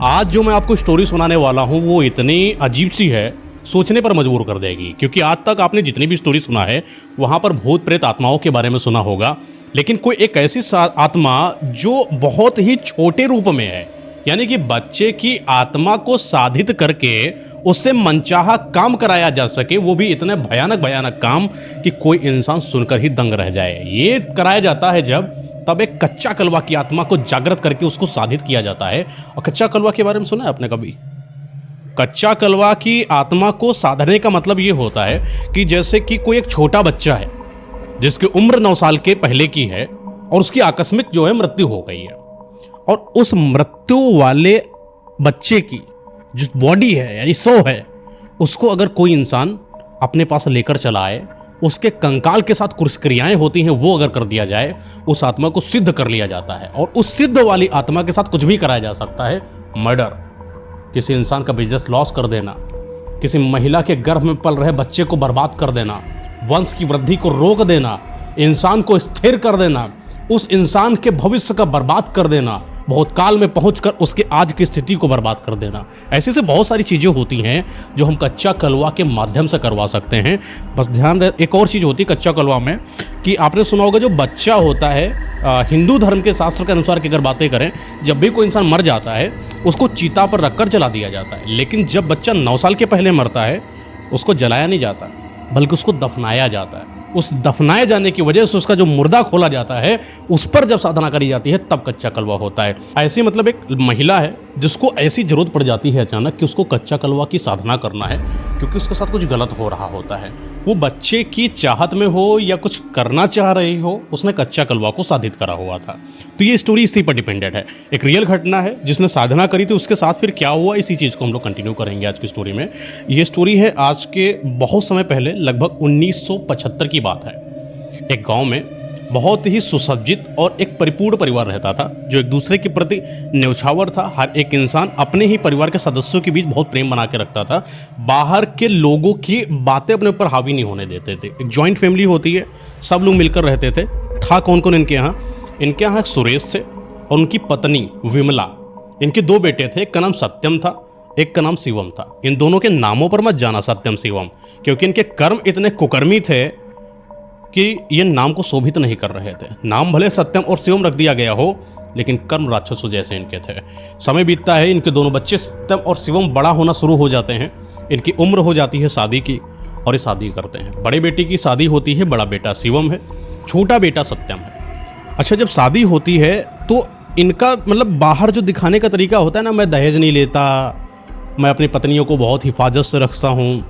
आज जो मैं आपको स्टोरी सुनाने वाला हूँ वो इतनी अजीब सी है, सोचने पर मजबूर कर देगी। क्योंकि आज तक आपने जितनी भी स्टोरी सुना है वहाँ पर भूत प्रेत आत्माओं के बारे में सुना होगा, लेकिन कोई एक ऐसी आत्मा जो बहुत ही छोटे रूप में है, यानी कि बच्चे की आत्मा को साधित करके उससे मनचाहा काम कराया जा सके, वो भी इतने भयानक भयानक काम कि कोई इंसान सुनकर ही दंग रह जाए। ये कराया जाता है जब तब एक कच्चा कलवा की आत्मा को जागृत करके उसको साधित किया जाता है। और कच्चा कलवा के बारे में सुना है आपने कभी? कच्चा कलवा की आत्मा को साधने का मतलब ये होता है कि जैसे कि कोई एक छोटा बच्चा है जिसकी उम्र 9 साल के पहले की है और उसकी आकस्मिक जो है मृत्यु हो गई है, और उस मृत्यु वाले बच्चे की जो बॉडी है यानी सो है, उसको अगर कोई इंसान अपने पास लेकर चला आए, उसके कंकाल के साथ कुछ क्रियाएं होती हैं वो अगर कर दिया जाए, उस आत्मा को सिद्ध कर लिया जाता है। और उस सिद्ध वाली आत्मा के साथ कुछ भी कराया जा सकता है। मर्डर, किसी इंसान का बिजनेस लॉस कर देना, किसी महिला के गर्भ में पल रहे बच्चे को बर्बाद कर देना, वंश की वृद्धि को रोक देना, इंसान को स्थिर कर देना, उस इंसान के भविष्य का बर्बाद कर देना, बहुत काल में पहुंचकर उसके आज की स्थिति को बर्बाद कर देना। ऐसे से बहुत सारी चीज़ें होती हैं जो हम कच्चा कलवा के माध्यम से करवा सकते हैं। बस ध्यान रहे, एक और चीज़ होती है कच्चा कलवा में कि आपने सुना होगा जो बच्चा होता है, हिंदू धर्म के शास्त्र के अनुसार की अगर बातें करें, जब भी कोई इंसान मर जाता है उसको चिता पर रखकर जला दिया जाता है। लेकिन जब बच्चा 9 साल के पहले मरता है उसको जलाया नहीं जाता, बल्कि उसको दफनाया जाता है। उस दफनाए जाने की वजह से उसका जो मुर्दा खोला जाता है, उस पर जब साधना करी जाती है तब कच्चा कलवा होता है। ऐसी मतलब एक महिला है जिसको ऐसी जरूरत पड़ जाती है अचानक कि उसको कच्चा कलवा की साधना करना है, क्योंकि उसके साथ कुछ गलत हो रहा होता है। वो बच्चे की चाहत में हो या कुछ करना चाह रही हो, उसने कच्चा कलवा को साधित करा हुआ था। तो ये स्टोरी इसी पर डिपेंडेड है, एक रियल घटना है जिसने साधना करी थी, उसके साथ फिर क्या हुआ, इसी चीज़ को हम लोग कंटिन्यू करेंगे आज की स्टोरी में। ये स्टोरी है आज के बहुत समय पहले, लगभग 1975 की बात है। एक गांव में बहुत ही सुसज्जित और एक परिपूर्ण परिवार रहता था जो एक दूसरे के प्रति न्यौछावर था। हर एक इंसान अपने ही परिवार के सदस्यों के बीच बहुत प्रेम बना के रखता था, बाहर के लोगों की बातें अपने ऊपर हावी नहीं होने देते थे। एक जॉइंट फैमिली होती है, सब लोग मिलकर रहते थे। था कौन कौन इनके यहाँ? इनके यहाँ सुरेश थे और उनकी पत्नी विमला। इनके 2 बेटे थे, एक का नाम सत्यम था, एक का नाम शिवम था। इन दोनों के नामों पर मत जाना सत्यम शिवम, क्योंकि इनके कर्म इतने कुकर्मी थे कि ये नाम को शोभित नहीं कर रहे थे। नाम भले सत्यम और शिवम रख दिया गया हो, लेकिन कर्म राक्षसों जैसे इनके थे। समय बीतता है, इनके दोनों बच्चे सत्यम और शिवम बड़ा होना शुरू हो जाते हैं। इनकी उम्र हो जाती है शादी की और ये शादी करते हैं। बड़े बेटे की शादी होती है, बड़ा बेटा शिवम है, छोटा बेटा सत्यम है। अच्छा, जब शादी होती है तो इनका मतलब बाहर जो दिखाने का तरीका होता है ना, मैं दहेज नहीं लेता, मैं अपनी पत्नियों को बहुत हिफाजत से रखता हूँ।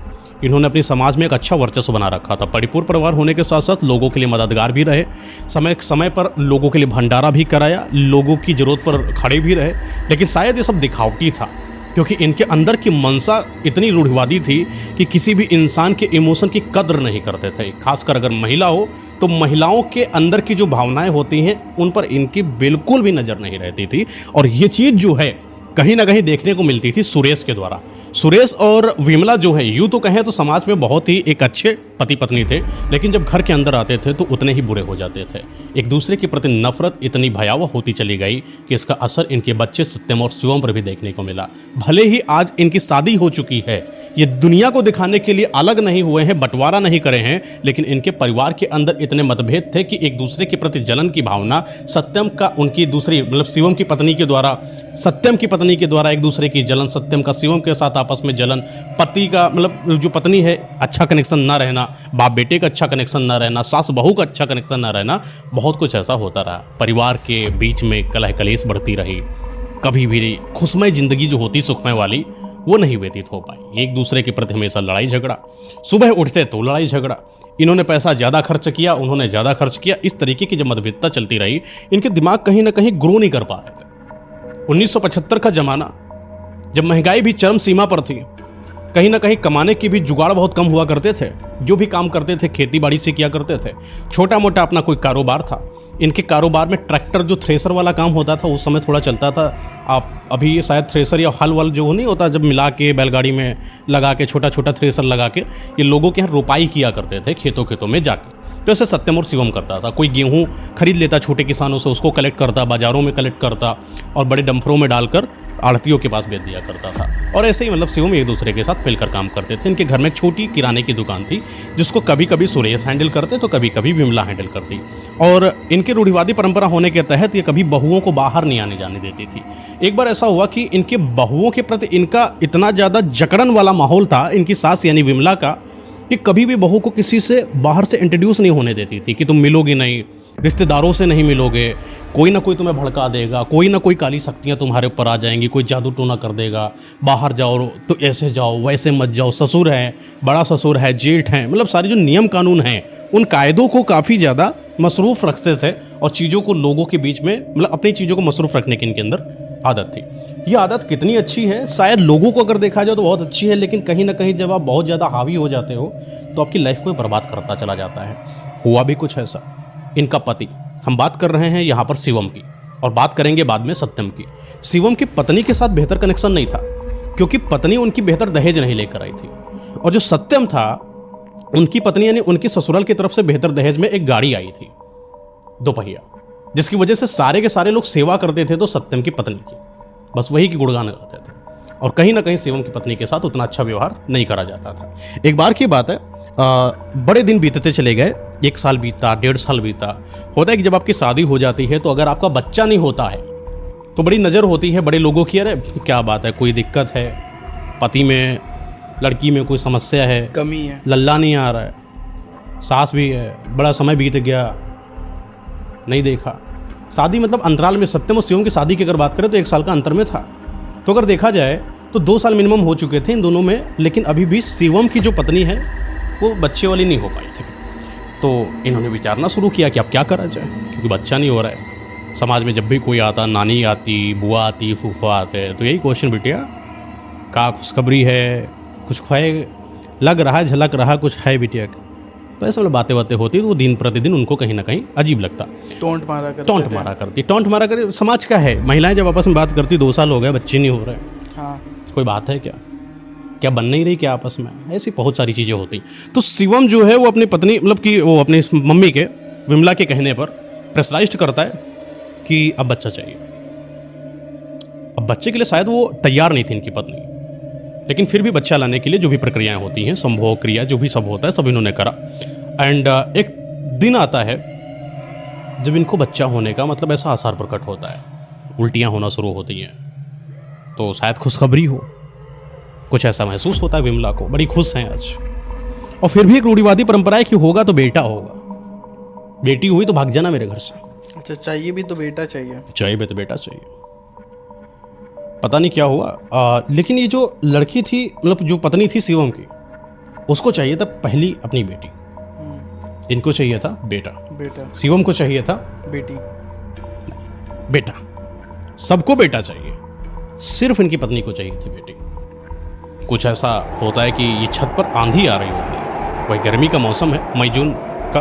इन्होंने अपनी समाज में एक अच्छा वर्चस्व बना रखा था। परिपूर्ण परिवार होने के साथ साथ लोगों के लिए मददगार भी रहे, समय समय पर लोगों के लिए भंडारा भी कराया, लोगों की ज़रूरत पर खड़े भी रहे। लेकिन शायद ये सब दिखावटी था, क्योंकि इनके अंदर की मनसा इतनी रूढ़िवादी थी कि किसी भी इंसान के इमोशन की कद्र नहीं करते थे। खासकर अगर महिला हो तो महिलाओं के अंदर की जो भावनाएं होती हैं उन पर इनकी बिल्कुल भी नज़र नहीं रहती थी। और ये चीज़ जो है कहीं ना कहीं देखने को मिलती थी सुरेश के द्वारा। सुरेश और विमला जो है, यूँ तो कहें तो समाज में बहुत ही एक अच्छे पति पत्नी थे, लेकिन जब घर के अंदर आते थे तो उतने ही बुरे हो जाते थे। एक दूसरे के प्रति नफरत इतनी भयावह होती चली गई कि इसका असर इनके बच्चे सत्यम और शिवम पर भी देखने को मिला। भले ही आज इनकी शादी हो चुकी है, ये दुनिया को दिखाने के लिए अलग नहीं हुए हैं, बंटवारा नहीं करे हैं, लेकिन इनके परिवार के अंदर इतने मतभेद थे कि एक दूसरे के प्रति जलन की भावना, सत्यम का उनकी दूसरी मतलब शिवम की पत्नी के द्वारा, सत्यम की पत्नी के द्वारा एक दूसरे की जलन, सत्यम का शिवम के साथ आपस में जलन, पति का मतलब जो पत्नी है अच्छा कनेक्शन ना रहना, बाप बेटे का अच्छा कनेक्शन ना रहना, सास बहू का अच्छा कनेक्शन ना रहना, बहुत कुछ ऐसा होता रहा। परिवार के बीच में कलह कलेश बढ़ती रही। कभी भी खुशमय जिंदगी जो होती सुखमय वाली वो नहीं व्यतीत हो पाई। एक दूसरे के प्रति हमेशा लड़ाई झगड़ा, सुबह उठते तो लड़ाई झगड़ा, इन्होंने पैसा ज़्यादा खर्च किया, उन्होंने ज़्यादा खर्च किया। इस तरीके की जब मतभेदता चलती रही, इनके दिमाग कहीं ना कहीं ग्रो नहीं कर पा रहे थे। 1975 का ज़माना, जब महंगाई भी चरम सीमा पर थी, कहीं ना कहीं कमाने के भी जुगाड़ बहुत कम हुआ करते थे। जो भी काम करते थे खेती बाड़ी से किया करते थे, छोटा मोटा अपना कोई कारोबार था। इनके कारोबार में ट्रैक्टर जो थ्रेसर वाला काम होता था उस समय थोड़ा चलता था। आप अभी ये शायद थ्रेसर या हल वल जो नहीं होता, जब मिला के बैलगाड़ी में लगा के छोटा छोटा थ्रेसर लगा के ये लोगों के यहाँ रोपाई किया करते थे खेतों खेतों में जाके। तो ऐसे सत्यम और शिवम करता था। कोई गेहूँ खरीद लेता छोटे किसानों से, उसको कलेक्ट करता, बाज़ारों में कलेक्ट करता और बड़े डंफरों में डालकर आढ़तियों के पास बेच दिया करता था। और ऐसे ही मतलब शिवम एक दूसरे के साथ मिलकर काम करते थे। इनके घर में एक छोटी किराने की दुकान थी जिसको कभी कभी सुरेश हैंडल करते तो कभी कभी विमला हैंडल करती। और इनकी रूढ़िवादी परंपरा होने के तहत ये कभी बहुओं को बाहर नहीं आने जाने देती थी। एक बार ऐसा हुआ कि इनके बहुओं के प्रति इनका इतना ज़्यादा जकड़न वाला माहौल था, इनकी सास यानी विमला का, कि कभी भी बहू को किसी से बाहर से इंट्रोड्यूस नहीं होने देती थी कि तुम मिलोगी नहीं, रिश्तेदारों से नहीं मिलोगे, कोई ना कोई तुम्हें भड़का देगा, कोई ना कोई काली शक्तियाँ तुम्हारे ऊपर आ जाएंगी, कोई जादू टोना कर देगा, बाहर जाओ तो ऐसे जाओ वैसे मत जाओ, ससुर है, बड़ा ससुर है, जेठ है, मतलब सारे जो नियम कानून हैं उन कायदों को काफ़ी ज़्यादा मसरूफ़ रखते थे और चीज़ों को लोगों के बीच में मतलब अपनी चीज़ों को मसरूफ़ रखने की इनके अंदर आदत थी। ये आदत कितनी अच्छी है, शायद लोगों को अगर देखा जाए तो बहुत अच्छी है, लेकिन कहीं ना कहीं जब आप बहुत ज़्यादा हावी हो जाते हो तो आपकी लाइफ को बर्बाद करता चला जाता है। हुआ भी कुछ ऐसा। इनका पति, हम बात कर रहे हैं यहाँ पर शिवम की और बात करेंगे बाद में सत्यम की। शिवम की पत्नी के साथ बेहतर कनेक्शन नहीं था क्योंकि पत्नी उनकी बेहतर दहेज नहीं लेकर आई थी, और जो सत्यम था उनकी पत्नी यानी उनकी ससुराल की तरफ से बेहतर दहेज में एक गाड़ी आई थी, दोपहिया, जिसकी वजह से सारे के सारे लोग सेवा करते थे तो सत्यम की पत्नी की, बस वही की गुणगान गाते थे। और कहीं ना कहीं शिवम की पत्नी के साथ उतना अच्छा व्यवहार नहीं करा जाता था। एक बार की बात है, बड़े दिन बीतते चले गए, 1 साल बीता, 1.5 साल बीता। होता है कि जब आपकी शादी हो जाती है तो अगर आपका बच्चा नहीं होता है तो बड़ी नज़र होती है बड़े लोगों की, अरे क्या बात है, कोई दिक्कत है, पति में लड़की में कोई समस्या है, कमी है, लल्ला नहीं आ रहा है, सास भी है, बड़ा समय बीत गया नहीं देखा। शादी मतलब अंतराल में सत्यम और शिवम की शादी की अगर बात करें तो 1 साल का अंतर में था, तो अगर देखा जाए तो 2 साल मिनिमम हो चुके थे इन दोनों में, लेकिन अभी भी शिवम की जो पत्नी है वो बच्चे वाली नहीं हो पाई थी। तो इन्होंने विचारना शुरू किया कि अब क्या करा जाए, क्योंकि बच्चा नहीं हो रहा है। समाज में जब भी कोई आता, नानी आती, बुआ आती, फूफा आते, तो यही क्वेश्चन, बिटिया का खुशखबरी है, कुछ है, लग रहा है, झलक रहा कुछ है बिटिया। तो ऐसे मतलब बातें होती, तो वो दिन प्रतिदिन उनको कहीं ना कहीं अजीब लगता। टोंट मारा करती। समाज का है, महिलाएं जब आपस में बात करती, 2 साल हो गए बच्चे नहीं हो रहे, हाँ, कोई बात है क्या बन नहीं रही क्या आपस में, ऐसी बहुत सारी चीज़ें होती। तो शिवम जो है वो अपनी पत्नी मतलब कि वो अपनी मम्मी के, विमला के कहने पर प्रेशराइज्ड करता है कि अब बच्चा चाहिए। अब बच्चे के लिए शायद वो तैयार नहीं थी इनकी पत्नी, लेकिन फिर भी बच्चा लाने के लिए जो भी प्रक्रियाएं होती हैं, संभोग क्रिया जो भी सब होता है, सब इन्होंने करा। एंड एक दिन आता है जब इनको बच्चा होने का मतलब ऐसा आसार प्रकट होता है, उल्टियां होना शुरू होती हैं, तो शायद खुशखबरी हो, कुछ ऐसा महसूस होता है विमला को, बड़ी खुश हैं आज। और फिर भी एक रूढ़िवादी परंपरा है कि होगा तो बेटा होगा, बेटी हुई तो भाग जाना मेरे घर से। अच्छा, चाहिए भी तो बेटा चाहिए, तो बेटा चाहिए। पता नहीं क्या हुआ, लेकिन ये जो लड़की थी मतलब जो पत्नी थी शिवम की, उसको चाहिए था पहली अपनी बेटी, इनको चाहिए था बेटा। शिवम को चाहिए था बेटा, सबको बेटा चाहिए, सिर्फ इनकी पत्नी को चाहिए थी बेटी। कुछ ऐसा होता है कि ये छत पर आंधी आ रही होती है, वही गर्मी का मौसम है, मई जून का,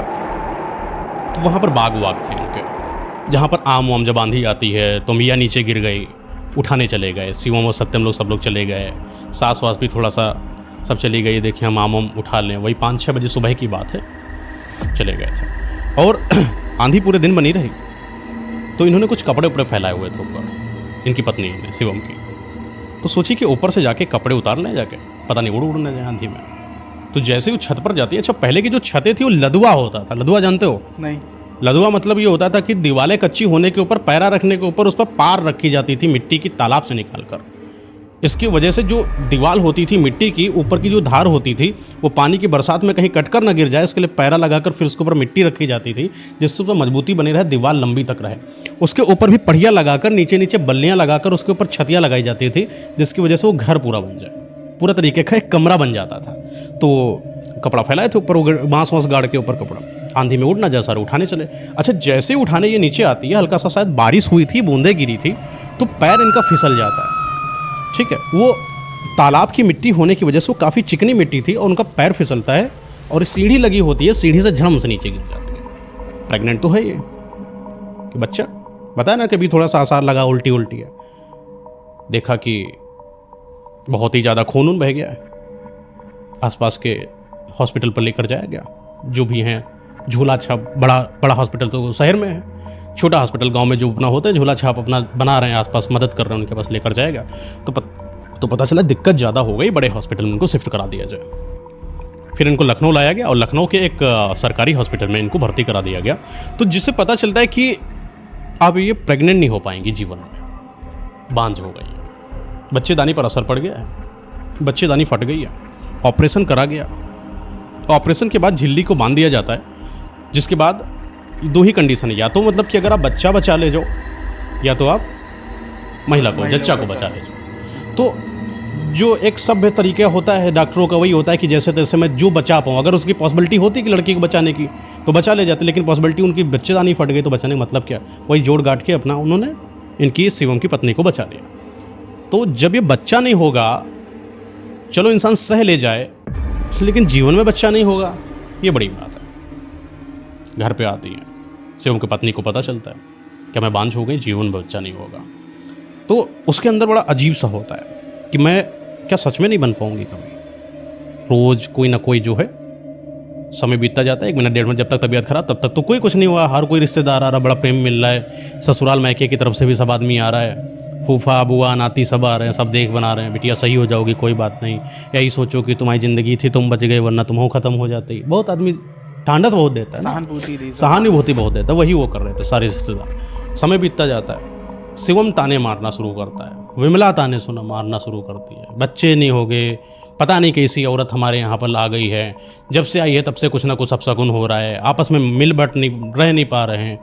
तो वहाँ पर बाग थे इनके, जहाँ पर आम वाम जब आंधी आती है तो मियाँ नीचे गिर गई, उठाने चले गए, शिवम और सत्यम लोग सब लोग चले गए, सास वास भी थोड़ा सा सब चली गई, देखिए हम आम उठा लें, वही 5-6 बजे सुबह की बात है, चले गए थे। और आंधी पूरे दिन बनी रही, तो इन्होंने कुछ कपड़े उपड़े फैलाए हुए थे ऊपर, इनकी पत्नी ने शिवम की, तो सोची कि ऊपर से जाके कपड़े उतार लें जाके, पता नहीं उड़ न जाए आंधी में। तो जैसे ही वो छत पर जाती है, अच्छा पहले की जो छतें थी वो लदुआ होता था, लदुआ जानते हो? नहीं। लदुआ मतलब ये होता था कि दीवारें कच्ची होने के ऊपर, पैरा रखने के ऊपर उस पर पार रखी जाती थी मिट्टी की, तालाब से निकालकर। इसकी वजह से जो दीवार होती थी मिट्टी की, ऊपर की जो धार होती थी वो पानी की बरसात में कहीं कटकर ना गिर जाए, इसके लिए पैरा लगाकर फिर उसके ऊपर मिट्टी रखी जाती थी, जिससे उसमें मजबूती बनी रहे, दीवार लंबी तक रहे। उसके ऊपर भी पढ़िया लगाकर, नीचे नीचे बल्लियाँ लगाकर उसके ऊपर छतियाँ लगाई जाती थी, जिसकी वजह से वो घर पूरा बन जाए, पूरा तरीके का एक कमरा बन जाता था। तो कपड़ा फैलाए थे ऊपर, बाँस वाँस गाड़ के ऊपर कपड़ा, आंधी में उड़ ना जाए, सारे उठाने चले। अच्छा जैसे ही उठाने ये नीचे आती है, हल्का सा शायद बारिश हुई थी, बूंदें गिरी थी, तो पैर इनका फिसल जाता है, ठीक है। वो तालाब की मिट्टी होने की वजह से वो काफ़ी चिकनी मिट्टी थी और उनका पैर फिसलता है, और सीढ़ी लगी होती है, सीढ़ी से झड़म से नीचे गिर जाती है। प्रेग्नेंट तो है ये कि बच्चा, बताया ना कभी थोड़ा सा आसार लगा, उल्टी है, देखा कि बहुत ही ज़्यादा खून बह गया है, आसपास के हॉस्पिटल पर लेकर जाया गया, जो भी हैं झूला छाप, बड़ा बड़ा हॉस्पिटल तो शहर में है, छोटा हॉस्पिटल गांव में जो अपना होता है झूला छाप अपना बना रहे हैं, आसपास मदद कर रहे हैं, उनके पास लेकर जाएगा। तो पता चला दिक्कत ज़्यादा हो गई, बड़े हॉस्पिटल में इनको शिफ्ट करा दिया जाए। फिर इनको लखनऊ लाया गया और लखनऊ के एक सरकारी हॉस्पिटल में इनको भर्ती करा दिया गया। तो जिससे पता चलता है कि अब ये प्रेग्नेंट नहीं हो पाएंगी जीवन में, बांझ हो गई है, बच्चेदानी पर असर पड़ गया है, बच्चेदानी फट गई है, ऑपरेशन करा गया। ऑपरेशन के बाद झिल्ली को बांध दिया जाता है, जिसके बाद दो ही कंडीशन है, या तो मतलब कि अगर आप बच्चा बचा ले जाओ, या तो आप महिला को, जच्चा को बचा ले जाओ। तो जो एक सभ्य तरीका होता है डॉक्टरों का, वही होता है कि जैसे तैसे मैं जो बचा पाऊँ, अगर उसकी पॉसिबिलिटी होती कि लड़की को बचाने की तो बचा ले जाते, लेकिन पॉसिबिलिटी उनकी बच्चेदानी फट गई तो बचाने का मतलब क्या, वही जोड़ गांठ के अपना उन्होंने इनकी शिवम की पत्नी को बचा लिया। तो जब ये बच्चा नहीं होगा, चलो इंसान सह ले जाए, लेकिन जीवन में बच्चा नहीं होगा, ये बड़ी बात है। घर पे आती है शिवम की पत्नी को पता चलता है कि मैं बांझ हो गई, जीवन में बच्चा नहीं होगा। तो उसके अंदर बड़ा अजीब सा होता है कि मैं क्या सच में नहीं बन पाऊंगी कभी। रोज़ कोई ना कोई जो है, समय बीतता जाता है, 1 मिनट 1.5 मिनट, जब तक तबीयत खराब तब तक तो कोई कुछ नहीं हुआ। हर कोई रिश्तेदार आ रहा, बड़ा प्रेम मिल रहा है, ससुराल मायके की तरफ से भी सब आदमी आ रहा है, फूफा बुआ नाती सब आ रहे हैं, सब देख बना रहे हैं, बिटिया सही हो जाओगी, कोई बात नहीं, यही सोचो कि तुम्हारी ज़िंदगी थी, तुम बच गए, वरना तुम हो ख़त्म हो जाती। बहुत आदमी ढांढस बहुत देता है, सहानुभूति बहुत देता है, वही वो कर रहे थे सारे रिश्तेदार। समय बीतता जाता है, शिवम ताने मारना शुरू करता है, विमला ताने मारना शुरू करती है, बच्चे नहीं हो गए, पता नहीं कैसी औरत हमारे यहाँ पर आ गई है, जब से आई है तब से कुछ ना कुछ अपशगुन हो रहा है, आपस में मिल बट नहीं रह नहीं पा रहे हैं,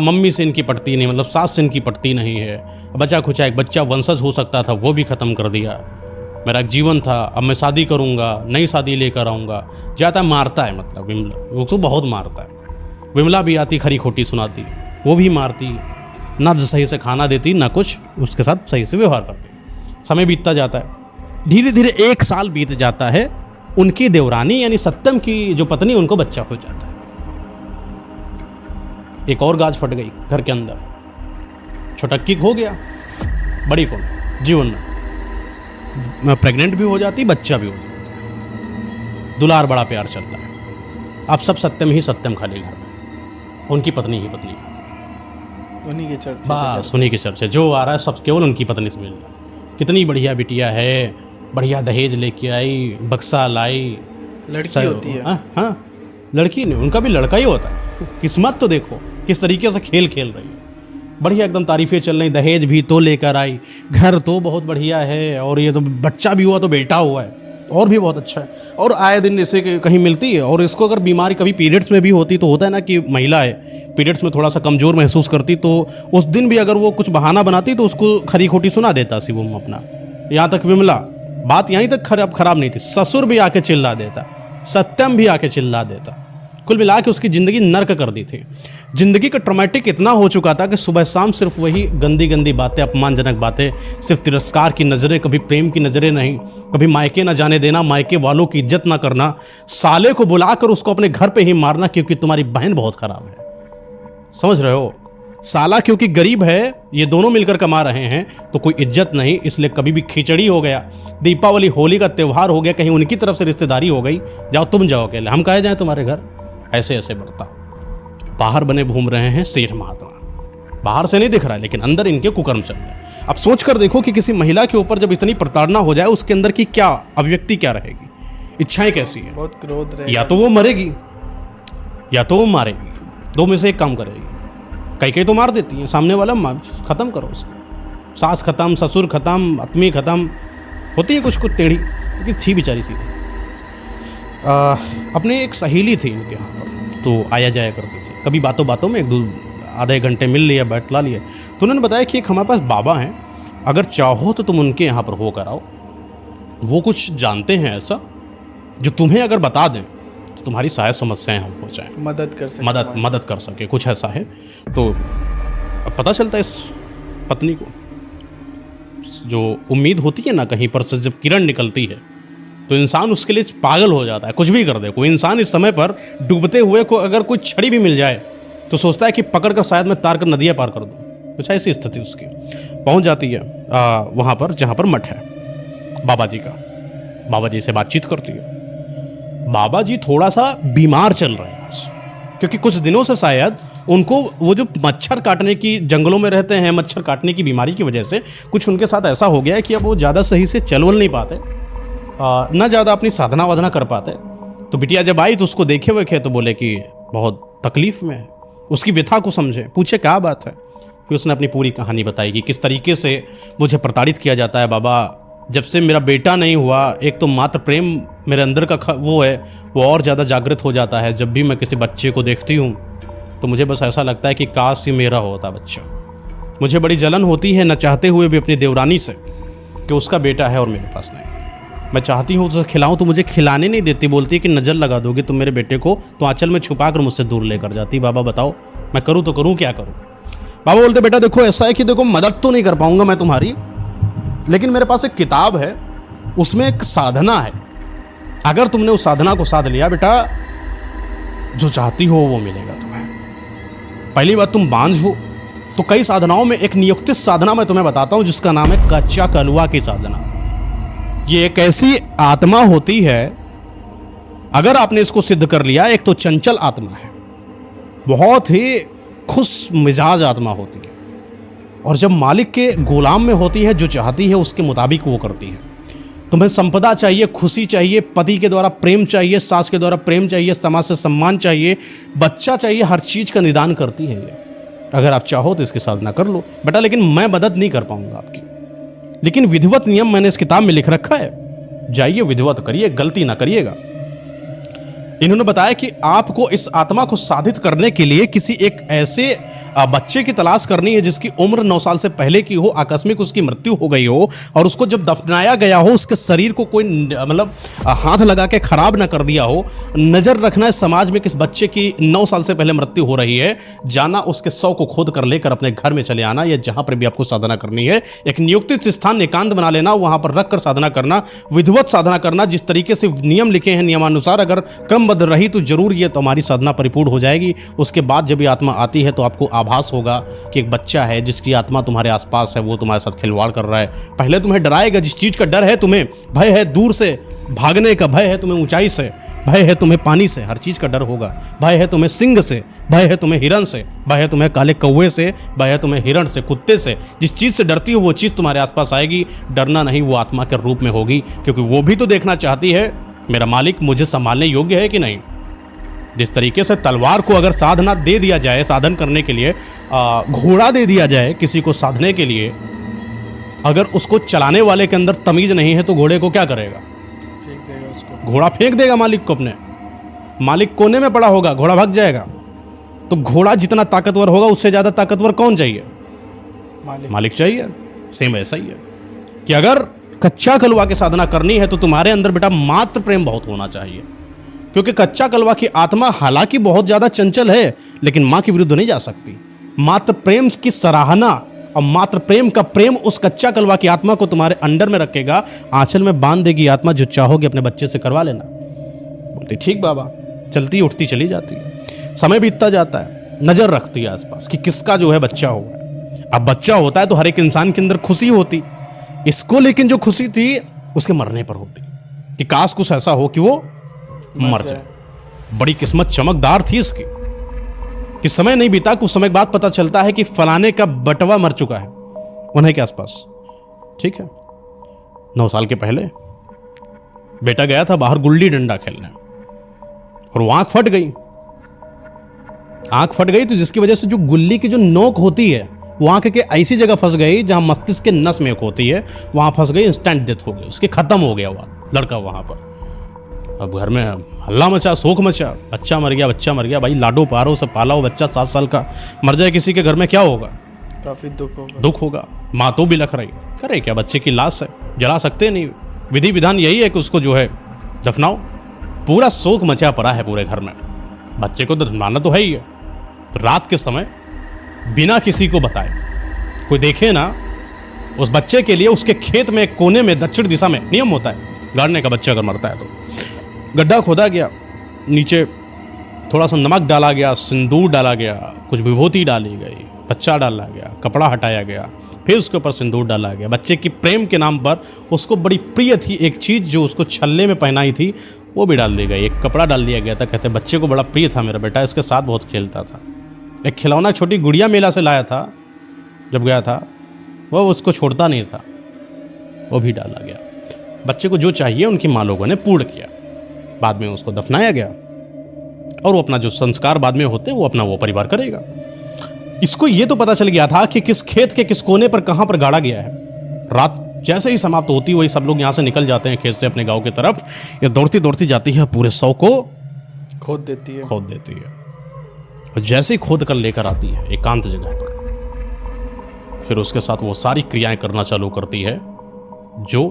मम्मी से इनकी पटती नहीं, मतलब सास से इनकी पटती नहीं है, बचा खुचा एक बच्चा वंशज हो सकता था वो भी ख़त्म कर दिया, मेरा एक जीवन था, अब मैं शादी करूँगा, नई शादी लेकर आऊँगा, जाता मारता है, मतलब विमला वो तो बहुत मारता है। विमला भी आती खरी खोटी सुनाती, वो भी मारती, ना सही से खाना देती ना कुछ, उसके साथ सही से व्यवहार करती। समय बीतता जाता है, धीरे धीरे 1 साल बीत जाता है, उनकी देवरानी यानी सत्यम की जो पत्नी, उनको बच्चा हो जाता है। एक और गाज फट गई घर के अंदर, छोटक्की हो गया, बड़ी को जीवन में प्रेग्नेंट भी हो जाती, बच्चा भी हो जाता है, दुलार बड़ा प्यार चल रहा है। अब सब सत्यम ही सत्यम खाली घर में, उनकी पत्नी ही पत्नी, उन्हीं के चर्चे, बस उन्हीं के चर्चे, जो आ रहा है सब केवल उनकी पत्नी से मिल रहा है। कितनी बढ़िया बिटिया है, बढ़िया दहेज लेके आई, बक्सा लाई, लड़की होती है। हाँ, लड़की नहीं, उनका भी लड़का ही होता है। किस्मत तो देखो किस तरीके से खेल खेल रही है, बढ़िया एकदम तारीफें चल रही, दहेज भी तो लेकर आई, घर तो बहुत बढ़िया है, और ये तो बच्चा भी हुआ तो बेटा हुआ है, और भी बहुत अच्छा है, और आए दिन इसे कहीं मिलती है। और इसको अगर बीमारी कभी पीरियड्स में भी होती तो होता है ना कि महिला है, पीरियड्स में थोड़ा सा कमज़ोर महसूस करती, तो उस दिन भी अगर वो कुछ बहाना बनाती तो उसको खरी खोटी सुना देता शिवम अपना। यहाँ तक विमला, बात यहीं तक खराब नहीं थी, ससुर भी आके चिल्ला देता, सत्यम भी आके चिल्ला देता, कुल मिला के उसकी ज़िंदगी नर्क कर दी थी। ज़िंदगी का ट्रॉमेटिक इतना हो चुका था कि सुबह शाम सिर्फ वही गंदी गंदी बातें, अपमानजनक बातें, सिर्फ तिरस्कार की नज़रें, कभी प्रेम की नज़रें नहीं, कभी मायके ना जाने देना, मायके वालों की इज्जत ना करना, साले को बुलाकर उसको अपने घर पे ही मारना क्योंकि तुम्हारी बहन बहुत ख़राब है। समझ रहे हो, साला क्योंकि गरीब है, ये दोनों मिलकर कमा रहे हैं तो कोई इज्जत नहीं, इसलिए कभी भी खिचड़ी हो गया, दीपावली होली का त्यौहार हो गया, कहीं उनकी तरफ से रिश्तेदारी हो गई, जाओ तुम जाओ अकेले, हम कहे जाएं तुम्हारे घर, ऐसे ऐसे बढ़ता। बाहर बने घूम रहे हैं सेठ महात्मा, बाहर से नहीं दिख रहा है लेकिन अंदर इनके कुकर्म चल रहे हैं। अब सोच कर देखो कि किसी महिला के ऊपर जब इतनी प्रताड़ना हो जाए, उसके अंदर की क्या अभिव्यक्ति क्या रहेगी, इच्छाएं कैसी है, बहुत क्रोध रहेगा, या तो वो मरेगी या तो वो मारेगी, दो में से एक काम करेगी। कई तो मार देती हैं, सामने वाला ख़त्म करो उसको, सास ख़त्म, ससुर ख़त्म, आत्मी ख़त्म, होती है कुछ कुछ टेढ़ी, लेकिन थी बेचारी सीधी। अपने एक सहेली थी इनके यहाँ पर, तो आया जाया करती थी, कभी बातों बातों में आधे घंटे मिल लिया, बैठला लिया, तो उन्होंने बताया कि एक हमारे पास बाबा हैं, अगर चाहो तो तुम उनके यहाँ पर होकर आओ, वो कुछ जानते हैं ऐसा जो तुम्हें अगर बता दें तो तुम्हारी शायद समस्याएं हल हो जाएं, मदद कर सके, कुछ ऐसा है। तो अब पता चलता है इस पत्नी को, जो उम्मीद होती है ना कहीं पर से जब किरण निकलती है तो इंसान उसके लिए पागल हो जाता है, कुछ भी कर दे। कोई इंसान इस समय पर डूबते हुए को अगर कोई छड़ी भी मिल जाए तो सोचता है कि पकड़ कर शायद मैं तार कर नदियाँ पार कर दूँ, कुछ ऐसी स्थिति उसकी पहुँच जाती है। वहाँ पर जहाँ पर मठ है बाबा जी का, बाबा जी से बातचीत करती है। बाबा जी थोड़ा सा बीमार चल रहे हैं, क्योंकि कुछ दिनों से शायद उनको वो जो मच्छर काटने की, जंगलों में रहते हैं, मच्छर काटने की बीमारी की वजह से कुछ उनके साथ ऐसा हो गया है कि अब वो ज़्यादा सही से चल वल नहीं पाते, ना ज़्यादा अपनी साधना वाधना कर पाते। तो बिटिया जब आई तो उसको देखे हुए थे तो बोले कि बहुत तकलीफ़ में है, उसकी व्यथा को समझे, पूछे क्या बात है। फिर उसने अपनी पूरी कहानी बताई कि किस तरीके से मुझे प्रताड़ित किया जाता है बाबा, जब से मेरा बेटा नहीं हुआ। एक तो मात्र प्रेम मेरे अंदर का वो है, वो और ज़्यादा जागृत हो जाता है। जब भी मैं किसी बच्चे को देखती हूँ तो मुझे बस ऐसा लगता है कि काश ही मेरा होता बच्चा। मुझे बड़ी जलन होती है, न चाहते हुए भी, अपनी देवरानी से कि उसका बेटा है और मेरे पास नहीं। मैं चाहती हूँ उसे खिलाऊं तो मुझे खिलाने नहीं देती, बोलती है कि नज़र लगा दोगे तुम मेरे बेटे को तो आंचल में छुपा कर मुझसे दूर लेकर जाती। बाबा बताओ मैं करूँ तो करूँ क्या करूँ। बाबा बोलते बेटा देखो ऐसा है कि देखो मदद तो नहीं कर पाऊँगा मैं तुम्हारी, लेकिन मेरे पास एक किताब है, उसमें एक साधना है। अगर तुमने उस साधना को साध लिया बेटा, जो चाहती हो वो मिलेगा तुम्हें। पहली बात तुम बांझ हो, तो कई साधनाओं में एक नियुक्तित साधना मैं तुम्हें बताता हूं जिसका नाम है कच्चा कलवा की साधना। ये एक ऐसी आत्मा होती है, अगर आपने इसको सिद्ध कर लिया, एक तो चंचल आत्मा है, बहुत ही खुश मिजाज आत्मा होती है, और जब मालिक के गुलाम में होती है, जो चाहती है उसके मुताबिक वो करती है। तुम्हें संपदा चाहिए, खुशी चाहिए, पति के द्वारा प्रेम चाहिए, सास के द्वारा प्रेम चाहिए, समाज से सम्मान चाहिए, बच्चा चाहिए, हर चीज़ का निदान करती है ये। अगर आप चाहो तो इसकी साधना कर लो बेटा, लेकिन मैं मदद नहीं कर पाऊंगा आपकी। लेकिन विधिवत नियम मैंने इस किताब में लिख रखा है, जाइए विधिवत करिए, गलती ना करिएगा। इन्होंने बताया कि आपको इस आत्मा को साधित करने के लिए किसी एक ऐसे बच्चे की तलाश करनी है जिसकी उम्र 9 साल से पहले की हो, आकस्मिक उसकी मृत्यु हो गई हो, और उसको जब दफनाया गया हो उसके शरीर को कोई मतलब हाथ लगा के खराब ना कर दिया हो। नज़र रखना है समाज में किस बच्चे की 9 साल से पहले मृत्यु हो रही है, जाना उसके शव को खोद कर लेकर अपने घर में चले आना, या जहाँ पर भी आपको साधना करनी है, एक नियुक्तित स्थान एकांत बना लेना, वहाँ पर रख कर साधना करना, विधिवत साधना करना। जिस तरीके से नियम लिखे हैं, नियमानुसार अगर क्रमबद्ध रही तो जरूर ये तुम्हारी साधना परिपूर्ण हो जाएगी। उसके बाद जब ये आत्मा आती है तो आपको आभास होगा कि एक बच्चा है जिसकी आत्मा तुम्हारे आसपास है, वो तुम्हारे साथ खिलवाड़ कर रहा है। पहले तुम्हें डराएगा, जिस चीज़ का डर है तुम्हें, भय है दूर से भागने का, भय है तुम्हें ऊंचाई से, भय है तुम्हें पानी से, हर चीज़ का डर होगा। भय है तुम्हें सिंह से, भय है तुम्हें हिरण से, भय है तुम्हें काले कौवे से, भय है तुम्हें हिरण से, कुत्ते से। जिस चीज़ से डरती हो वो चीज़ तुम्हारे आसपास आएगी। डरना नहीं, वो आत्मा के रूप में होगी, क्योंकि वो भी तो देखना चाहती है मेरा मालिक मुझे संभालने योग्य है कि नहीं। जिस तरीके से तलवार को अगर साधना दे दिया जाए, साधन करने के लिए घोड़ा दे दिया जाए किसी को साधने के लिए, अगर उसको चलाने वाले के अंदर तमीज नहीं है तो घोड़े को क्या करेगा, फेंक देगा उसको। घोड़ा फेंक देगा मालिक को, अपने मालिक कोने में पड़ा होगा, घोड़ा भाग जाएगा। तो घोड़ा जितना ताकतवर होगा उससे ज़्यादा ताकतवर कौन चाहिए, मालिक चाहिए। सेम ऐसा ही है कि अगर कच्चा कलवा की साधना करनी है तो तुम्हारे अंदर बेटा मात्र प्रेम बहुत होना चाहिए, क्योंकि कच्चा कलवा की आत्मा हालांकि बहुत ज़्यादा चंचल है, लेकिन माँ के विरुद्ध नहीं जा सकती। मात्र प्रेम की सराहना और मात्र प्रेम का प्रेम उस कच्चा कलवा की आत्मा को तुम्हारे अंडर में रखेगा, आंचल में बांध देगी आत्मा। जो चाहोगे अपने बच्चे से करवा लेना। बोलती ठीक बाबा, चलती उठती चली जाती है। समय बीतता जाता है, नज़र रखती है आसपास कि किसका जो है बच्चा हुआ। अब बच्चा होता है तो हर एक इंसान के अंदर खुशी होती, इसको लेकिन जो खुशी थी उसके मरने पर होती कि काश कुछ ऐसा हो कि वो मर जाए। बड़ी किस्मत चमकदार थी इसकी कि समय नहीं बीता, कुछ समय बाद पता चलता है कि फलाने का बटवा मर चुका है उन्हीं के आसपास। ठीक है, 9 साल के पहले बेटा गया था बाहर गुल्ली डंडा खेलने और वो आंख फट गई। आंख फट गई तो जिसकी वजह से जो गुल्ली की जो नोक होती है वो आंख के ऐसी जगह फंस गई जहां मस्तिष्क के नस में होती है, वहां फंस गई। इंस्टेंट डेथ हो गई उसकी, खत्म हो गया हुआ लड़का वहां पर। अब घर में हल्ला मचा, शोक मचा, बच्चा मर गया, बच्चा मर गया। भाई लाडो पारो से पाला हो बच्चा 7 साल का मर जाए किसी के घर में, क्या होगा, काफी दुख होगा। माँ तो बिलख रही, करे क्या, बच्चे की लाश है, जला सकते नहीं। विधि विधान यही है कि उसको जो है दफनाओ। पूरा शोक मचा पड़ा है पूरे घर में, बच्चे को दफनाना तो है ही है। तो रात के समय बिना किसी को बताए, कोई देखे ना, उस बच्चे के लिए उसके खेत में कोने में दक्षिण दिशा में नियम होता है गाड़ने का, बच्चा अगर मरता है तो गड्ढा खोदा गया, नीचे थोड़ा सा नमक डाला गया, सिंदूर डाला गया, कुछ विभूति डाली गई, बच्चा डाला गया, कपड़ा हटाया गया, फिर उसके ऊपर सिंदूर डाला गया। बच्चे की प्रेम के नाम पर उसको बड़ी प्रिय थी एक चीज़ जो उसको छल्ले में पहनाई थी, वो भी डाल दी गई। एक कपड़ा डाल दिया गया था, कहते बच्चे को बड़ा प्रिय था मेरा बेटा, इसके साथ बहुत खेलता था। एक खिलौना छोटी गुड़िया मेला से लाया था, जब गया था वो उसको छोड़ता नहीं था, वो भी डाला गया। बच्चे को जो चाहिए उनकी माँ लोगों ने पूर्ण किया। बाद में उसको दफनाया गया और वो अपना जो संस्कार बाद में होते हैं वो अपना वो परिवार करेगा। इसको ये तो पता चल गया था कि किस खेत के किस कोने पर कहाँ पर गाड़ा गया है। रात जैसे ही समाप्त होती वही सब लोग यहाँ से निकल जाते हैं खेत से अपने गांव की तरफ। ये दौड़ती दौड़ती जाती है, पूरे 100 को खोद देती है और जैसे ही खोद कर लेकर आती है एकांत जगह पर, फिर उसके साथ वो सारी क्रियाएं करना चालू करती है जो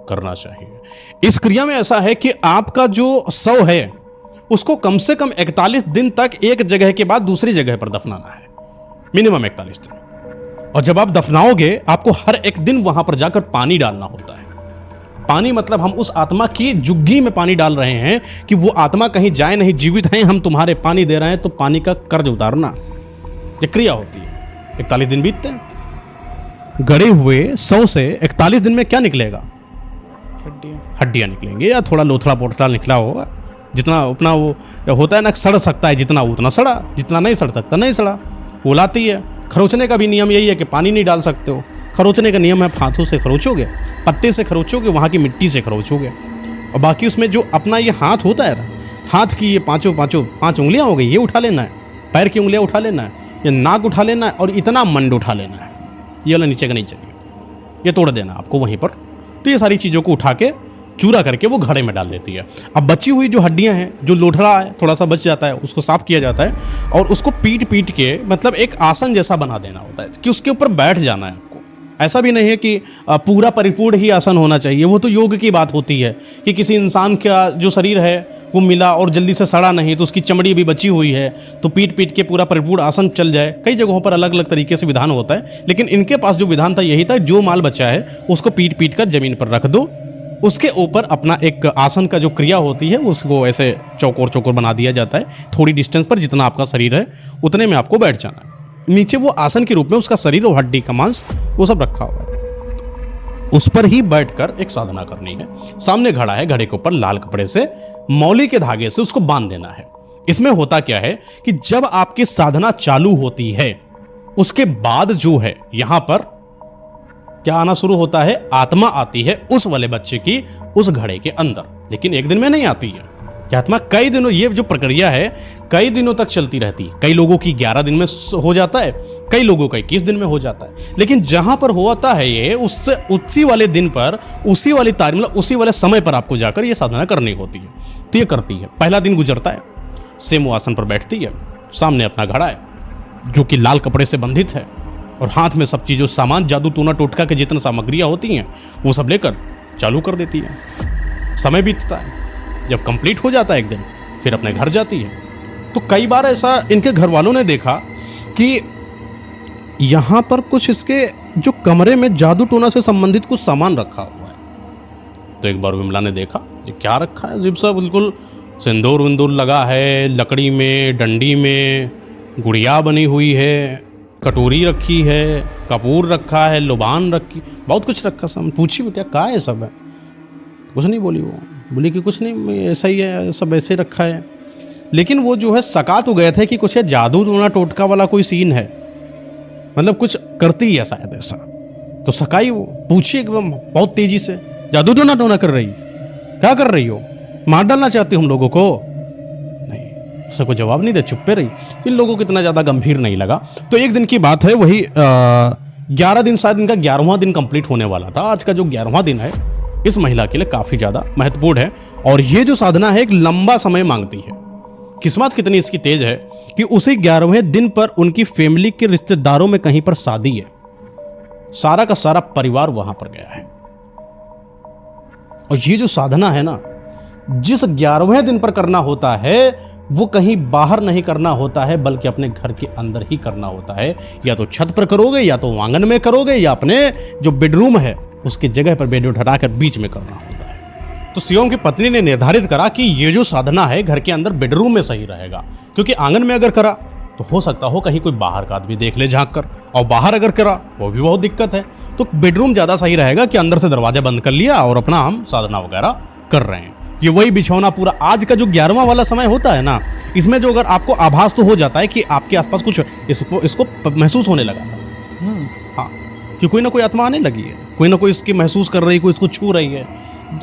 करना चाहिए। इस क्रिया में ऐसा है कि आपका जो शव है उसको कम से कम 41 दिन तक एक जगह के बाद दूसरी जगह पर दफनाना है, मिनिमम 41 दिन। और जब आप दफनाओगे आपको हर एक दिन वहां पर जाकर पानी डालना होता है। पानी मतलब हम उस आत्मा की जुग्गी में पानी डाल रहे हैं कि वो आत्मा कहीं जाए नहीं, जीवित है, हम तुम्हारे पानी दे रहे हैं, तो पानी का कर्ज उतारना, ये क्रिया होती है। 41 दिन बीतते हैं, गड़े हुए 100 से 41 दिन में क्या निकलेगा? हड्डियां निकलेंगे या थोड़ा लोथड़ा पोथड़ा निकला होगा। जितना उतना वो होता है ना, सड़ सकता है जितना उतना सड़ा, जितना नहीं सड़ सकता नहीं सड़ा, वो लाती है। खरोचने का भी नियम यही है कि पानी नहीं डाल सकते हो। खरोचने का नियम है हाथों से खरोचोगे, पत्ते से खरोचोगे, वहाँ की मिट्टी से खरोचोगे। और बाकी उसमें जो अपना ये हाथ होता है ना, हाथ की ये पाँच उंगलियाँ हो गई, ये उठा लेना है, पैर की उंगलियाँ उठा लेना है, ये नाक उठा लेना है और इतना मंड उठा लेना है, ये वाला नीचे का नहीं चाहिए, ये तोड़ देना आपको वहीं पर। तो ये सारी चीज़ों को उठा के चूरा करके वो घड़े में डाल देती है। अब बची हुई जो हड्डियां हैं, जो लोथड़ा है थोड़ा सा बच जाता है, उसको साफ किया जाता है और उसको पीट पीट के मतलब एक आसन जैसा बना देना होता है कि उसके ऊपर बैठ जाना है आपको। ऐसा भी नहीं है कि पूरा परिपूर्ण ही आसन होना चाहिए, वो तो योग की बात होती है कि किसी इंसान का जो शरीर है वो मिला और जल्दी से सड़ा नहीं, तो उसकी चमड़ी भी बची हुई है, तो पीट पीट के पूरा परिपूर्ण आसन चल जाए। कई जगहों पर अलग अलग तरीके से विधान होता है, लेकिन इनके पास जो विधान था यही था, जो माल बचा है उसको पीट पीट कर जमीन पर रख दो, उसके ऊपर अपना एक आसन का जो क्रिया होती है उसको ऐसे चौकोर चौकोर बना दिया जाता है। थोड़ी डिस्टेंस पर जितना आपका शरीर है उतने में आपको बैठ जाना है। नीचे वो आसन के रूप में उसका शरीर और हड्डी का मांस वो सब रखा हुआ है, उस पर ही बैठकर एक साधना करनी है। सामने घड़ा है, घड़े के ऊपर लाल कपड़े से मौली के धागे से उसको बांध देना है। इसमें होता क्या है कि जब आपकी साधना चालू होती है उसके बाद जो है यहां पर क्या आना शुरू होता है, आत्मा आती है उस वाले बच्चे की उस घड़े के अंदर, लेकिन एक दिन में नहीं आती है। आत्मा कई दिनों, ये जो प्रक्रिया है कई दिनों तक चलती रहती है। कई लोगों की 11 दिन में हो जाता है, कई लोगों का 21 दिन में हो जाता है, लेकिन जहां पर होता है ये उससे उसी वाले दिन पर, उसी वाली तारीख, मतलब उसी वाले समय पर आपको जाकर ये साधना करनी होती है। तो ये करती है। पहला दिन गुजरता है, सेम वो आसन पर बैठती है, सामने अपना घड़ा है जो कि लाल कपड़े से बंधित है और हाथ में सब चीज़ों सामान, जादू टोना टोटका के जितनी सामग्रियाँ होती हैं वो सब लेकर चालू कर देती है। समय बीतता है, जब कंप्लीट हो जाता है एक दिन, फिर अपने घर जाती है। तो कई बार ऐसा इनके घर वालों ने देखा कि यहाँ पर कुछ इसके जो कमरे में जादू टोना से संबंधित कुछ सामान रखा हुआ है। तो एक बार विमला ने देखा ये क्या रखा है, अजीब सा, बिल्कुल सिंदूर विंदूर लगा है, लकड़ी में, डंडी में गुड़िया बनी हुई है, कटोरी रखी है, कपूर रखा है, लुबान रखी, बहुत कुछ रखा। सब पूछी बेटा क्या है, सब है? कुछ नहीं बोली, वो बोली कि कुछ नहीं, ऐसा ही है, सब ऐसे रखा है। लेकिन वो जो है सका तो गए थे कि कुछ है जादू टोना टोटका वाला कोई सीन है, मतलब कुछ करती है शायद ऐसा। तो सकाई वो पूछी एकदम बहुत तेजी से, जादू टोना टोना कर रही है, क्या कर रही हो, मार डालना चाहती हो हम लोगों को? नहीं, ऐसा कोई जवाब नहीं दे, चुप पे रही। इन लोगों को इतना ज़्यादा गंभीर नहीं लगा। तो एक दिन की बात है, वही 11 दिन, शायद इनका 11वां दिन कंप्लीट होने वाला था। आज का जो 11वां दिन है इस महिला के लिए काफ़ी ज़्यादा महत्वपूर्ण है और ये जो साधना है एक लंबा समय मांगती है। किस्मत कितनी इसकी तेज है कि उसी 11वें दिन पर उनकी फैमिली के रिश्तेदारों में कहीं पर शादी है, सारा का सारा परिवार वहां पर गया है। और ये जो साधना है ना, जिस 11वें दिन पर करना होता है वो कहीं बाहर नहीं करना होता है, बल्कि अपने घर के अंदर ही करना होता है। या तो छत पर करोगे, या तो आंगन में करोगे, या अपने जो बेडरूम है उसकी जगह पर बेड उठाकर बीच में करना होता है। तो शिवम की पत्नी ने निर्धारित करा कि ये जो साधना है घर के अंदर बेडरूम में सही रहेगा, क्योंकि आंगन में अगर करा तो हो सकता हो कहीं कोई बाहर का आदमी देख ले झांक कर, और बाहर अगर करा वो भी बहुत दिक्कत है। तो बेडरूम ज़्यादा सही रहेगा कि अंदर से दरवाजा बंद कर लिया और अपना हम साधना वगैरह कर रहे हैं। ये वही बिछौना पूरा आज का जो 11वां वाला समय होता है ना, इसमें जो अगर आपको आभास तो हो जाता है कि आपके आसपास कुछ इसको महसूस होने लगा था। हाँ, कि कोई ना कोई आत्मा आने लगी है, कोई ना कोई इसकी महसूस कर रही है, कोई इसको छू रही है।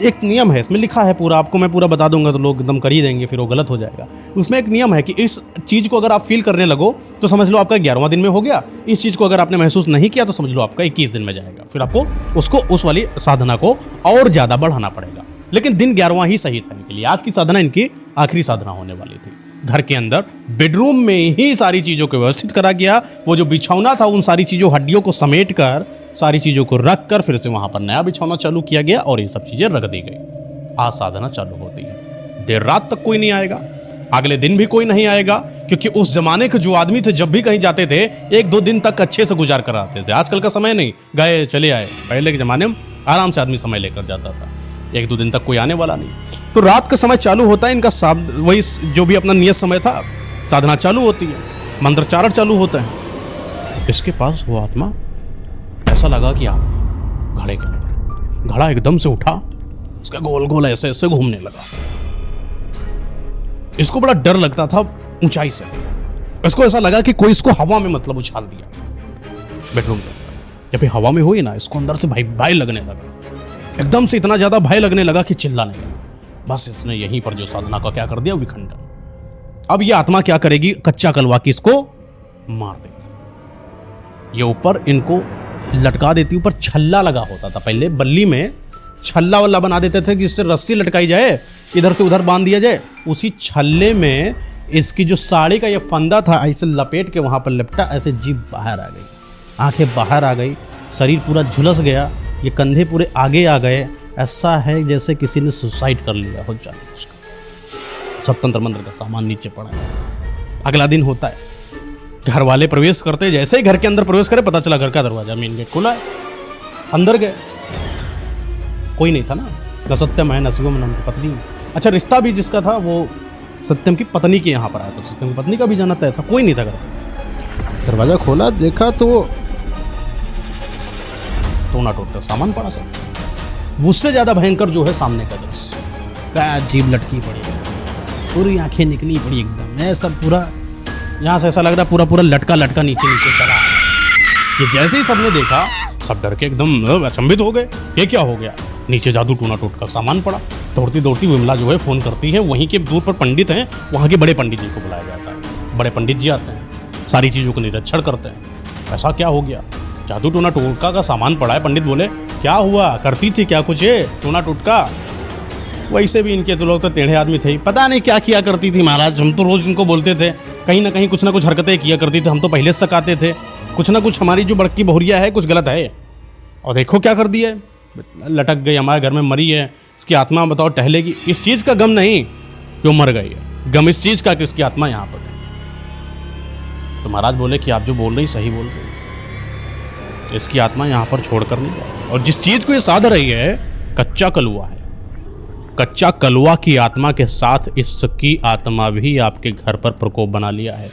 एक नियम है इसमें लिखा है पूरा, आपको मैं पूरा बता दूंगा तो लोग एकदम कर ही देंगे, फिर वो गलत हो जाएगा। उसमें एक नियम है कि इस चीज़ को अगर आप फील करने लगो तो समझ लो आपका 11वां दिन में हो गया। इस चीज़ को अगर आपने महसूस नहीं किया तो समझ लो आपका 21 दिन में जाएगा। फिर आपको उसको उस वाली साधना को और ज़्यादा बढ़ाना पड़ेगा। लेकिन दिन 11वां ही सही था इनके लिए। आज की साधना इनकी आखिरी साधना होने वाली थी। घर के अंदर बेडरूम में ही सारी चीज़ों को व्यवस्थित करा गया। वो जो बिछौना था उन सारी चीज़ों हड्डियों को समेट कर सारी चीज़ों को रख कर फिर से वहाँ पर नया बिछौना चालू किया गया और ये सब चीज़ें रख दी गई। आज साधना चालू होती है। देर रात तक कोई नहीं आएगा, अगले दिन भी कोई नहीं आएगा, क्योंकि उस जमाने के जो आदमी थे जब भी कहीं जाते थे 1-2 दिन तक अच्छे से गुजार कर आते थे। आजकल का समय नहीं, गए चले आए। पहले के ज़माने में आराम से आदमी समय लेकर जाता था, 1-2 दिन तक कोई आने वाला नहीं। तो रात का समय चालू होता है इनका, वही जो भी अपना नियत समय था, साधना चालू होती है, मंत्रोच्चारण चालू होता है। इसके पास वो आत्मा ऐसा लगा कि आ गई घड़े के अंदर। घड़ा एकदम से उठा, उसका गोल गोल ऐसे ऐसे घूमने लगा। इसको बड़ा डर लगता था ऊंचाई से। इसको ऐसा लगा कि कोई इसको हवा में मतलब उछाल दिया बेडरूम के अंदर। जब ये हवा में हुई ना, इसको अंदर से भय लगने लगा। एकदम से इतना ज्यादा भय लगने लगा कि चिल्लाने लगा। बस इसने यहीं पर जो साधना का क्या कर दिया, विखंडन। अब ये आत्मा क्या करेगी, कच्चा कलवा की इसको मार देगी। ये ऊपर इनको लटका देती। ऊपर छल्ला लगा होता था पहले, बल्ली में छल्ला वल्ला बना देते थे कि इससे रस्सी लटकाई जाए, इधर से उधर बांध दिया जाए। उसी छल्ले में इसकी जो साड़ी का ये फंदा था ऐसे लपेट के वहां पर लिपटा, ऐसे जीभ बाहर आ गई, आंखें बाहर आ गई, शरीर पूरा झुलस गया, ये कंधे पूरे आगे आ गए। ऐसा है जैसे किसी ने सुसाइड कर लिया हो जाए उसका। सब तंत्र मंत्र का सामान नीचे पड़ा है। अगला दिन होता है, घर वाले प्रवेश करते, जैसे ही घर के अंदर प्रवेश करे पता चला घर का दरवाजा मेन गेट खुला है। अंदर गए, कोई नहीं था ना, न सत्यम है न शिवम, न उनकी पत्नी। अच्छा, रिश्ता भी जिसका था वो सत्यम की पत्नी के यहाँ पर आया था। सत्यम की पत्नी का भी जाना तय था, कोई नहीं था घर पर। दरवाजा खोला, देखा तो टोना टोटा सामान पड़ा सब। मुझसे ज्यादा भयंकर जो है सामने का दृश्य, जीभ लटकी पड़ी, पूरी आंखें निकली पड़ी एकदम। मैं सब पूरा यहाँ से ऐसा लग रहा पूरा पूरा लटका लटका नीचे नीचे चला। ये जैसे ही सबने देखा, सब डर के एकदम अचंभित हो गए, ये क्या हो गया। नीचे जादू टूना टूट का सामान पड़ा। दौड़ती दौड़ती विमला जो है फोन करती है, वहीं के दूर पर पंडित हैं, वहाँ के बड़े पंडित जी को बुलाया जाता है। बड़े पंडित जी आते हैं, सारी चीज़ों को निरीक्षण करते हैं। ऐसा क्या हो गया, जादू टूना टोटका का सामान पड़ा है। पंडित बोले क्या हुआ, करती थी क्या कुछ है टूना टोटका। वैसे भी इनके तो लोग तो टेढ़े आदमी थे, पता नहीं क्या किया करती थी महाराज। हम तो रोज इनको बोलते थे, कहीं ना कहीं कुछ ना कुछ हरकतें किया करती थी। हम तो पहले से सकाते थे, कुछ ना कुछ हमारी जो बड़की बहुरिया है कुछ गलत है। और देखो क्या कर दिया है, लटक गई, हमारे घर में मरी है। इसकी आत्मा बताओ टहलेगी। इस चीज़ का गम नहीं जो मर गई है, गम इस चीज़ का कि इसकी आत्मा यहाँ पर है। तो महाराज बोले कि आप जो बोल रही सही बोल रही, इसकी आत्मा यहाँ पर छोड़कर नहीं जाए। और जिस चीज़ को ये साध रही है कच्चा कलुआ है। कच्चा कलुआ की आत्मा के साथ इसकी आत्मा भी आपके घर पर प्रकोप बना लिया है।